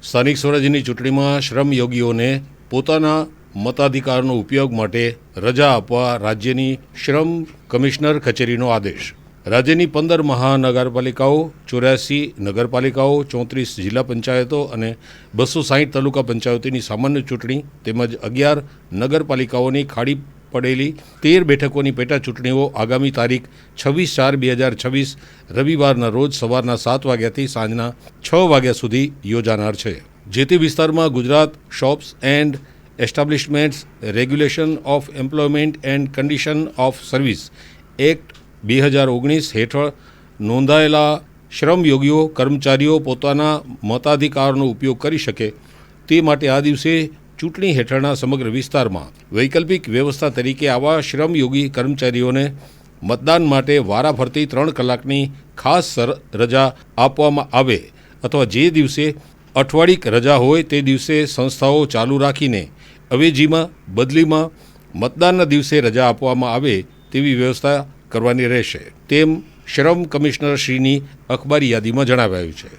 સ્થાનિક સ્વરાજ્યની ચૂંટણીમાં શ્રમયોગીઓને પોતાના મતાધિકારનો ઉપયોગ માટે રજા આપવા રાજ્યની શ્રમ કમિશનર કચેરીનો આદેશ. રાજ્યની 15 મહાનગરપાલિકાઓ, 84 નગરપાલિકાઓ, 34 જિલ્લા પંચાયતો અને 260 તાલુકા પંચાયતોની સામાન્ય ચૂંટણી તેમજ 11 નગરપાલિકાઓની ખાડી પડેલી 13 બેઠકોની પેટા ચૂંટણીઓ આગામી તારીખ 26/4/2026 રવિવારના રોજ સવારના 7 વાગ્યાથી સાંજના 6 વાગ્યા સુધી યોજાનાર છે. જે તે વિસ્તારમાં Gujarat shops and establishments regulation of employment and condition of service act 2019 હેઠળ નોંધાયેલા શ્રમયોગીઓ કર્મચારીઓ પોતાના મતાધિકારનો ઉપયોગ કરી શકે તે માટે આ દિવસે ચૂંટણી હેઠળના સમગ્ર વિસ્તારમાં વૈકલ્પિક વ્યવસ્થા તરીકે આવા શ્રમયોગી કર્મચારીઓને મતદાન માટે વારાફરતી 3 કલાકની ખાસ રજા આપવામાં આવે અથવા જે દિવસે અઠવાડિક રજા હોય તે દિવસે સંસ્થાઓ ચાલુ રાખીને અવેજીમાં બદલીમાં મતદાનના દિવસે રજા આપવામાં આવે તેવી વ્યવસ્થા કરવાની રહેશે તેમ શ્રમ કમિશનરશ્રીની અખબારી યાદીમાં જણાવાયું છે.